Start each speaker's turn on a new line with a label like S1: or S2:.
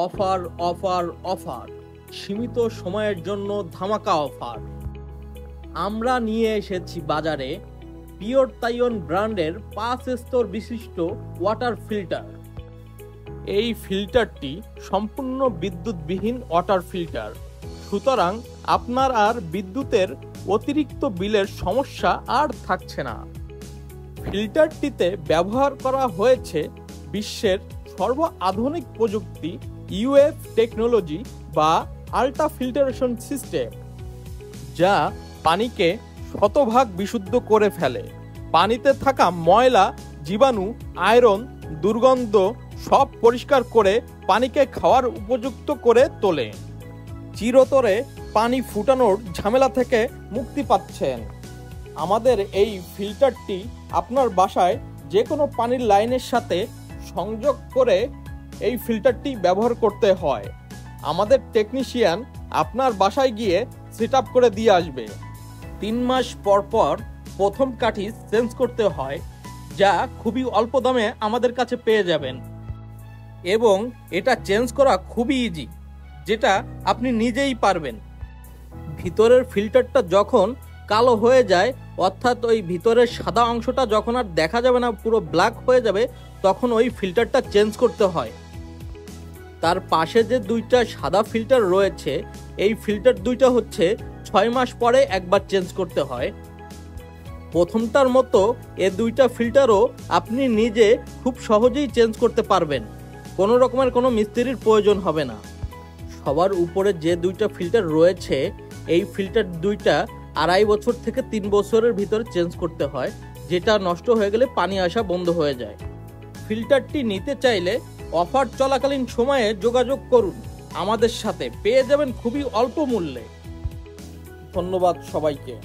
S1: Offer offer offer, সীমিত সময়ের জন্য ধামাকা অফার। আমরা নিয়ে এসেছি বাজারে পিওর তাইওয়ান ব্র্যান্ডের 5 স্তর বিশিষ্ট ওয়াটার ফিল্টার। এই ফিল্টারটি সম্পূর্ণ বিদ্যুৎবিহীন ওয়াটার ফিল্টার, সুতরাং আপনার আর বিদ্যুতের অতিরিক্ত বিলের সমস্যা আর থাকছে না। ফিল্টারটিতে ব্যবহার করা হয়েছে বিশ্বের সর্বাধুনিক প্রযুক্তি ইউএফ টেকনোলজি বা আল্ট্রা ফিল্টারেশন সিস্টেম, যা পানিকে শতভাগ বিশুদ্ধ করে ফেলে। পানিতে থাকা ময়লা, জীবাণু, আয়রন, দুর্গন্ধ সব পরিষ্কার করে পানিকে খাওয়ার উপযুক্ত করে তোলে। চিরতরে পানি ফুটানোর ঝামেলা থেকে মুক্তি পাচ্ছেন। আমাদের এই ফিল্টারটি আপনার বাসায় যে কোনো পানির লাইনের সাথে সংযোগ করে এই ফিল্টারটি ব্যবহার করতে হয়। আমাদের টেকনিশিয়ান আপনার বাসায় গিয়ে সেট আপ করে দিয়ে আসবে। 3 মাস পর পর প্রথম কাঠি চেঞ্জ করতে হয়, যা খুবই অল্প দামে আমাদের কাছে পেয়ে যাবেন, এবং এটা চেঞ্জ করা খুবই ইজি, যেটা আপনি নিজেই পারবেন। ভিতরের ফিল্টারটা যখন কালো হয়ে যায়, অর্থাৎ ওই ভিতরের সাদা অংশটা যখন আর দেখা যাবে না, পুরো ব্ল্যাক হয়ে যাবে, তখন ওই ফিল্টারটা চেঞ্জ করতে হয়। তার পাশে যে 2টা সাদা ফিল্টার রয়েছে, এই ফিল্টার 2টা হচ্ছে 6 মাস পরে একবার চেঞ্জ করতে হয়। প্রথমটার মতো এই 2টা ফিল্টারও আপনি নিজে খুব সহজেই চেঞ্জ করতে পারবেন, কোনো রকমের কোনো মিস্ত্রির প্রয়োজন হবে না। সবার উপরে যে 2টা ফিল্টার রয়েছে, এই ফিল্টার 2টা 2.5 বছর থেকে 3 বছরের ভিতরে চেঞ্জ করতে হয়, যেটা নষ্ট হয়ে গেলে পানি আসা বন্ধ হয়ে যায়। ফিল্টারটি নিতে চাইলে অফার চলাকালীন সময়ে যোগাযোগ করুন আমাদের সাথে, পেয়ে যাবেন খুবই অল্প মূল্যে। ধন্যবাদ সবাইকে।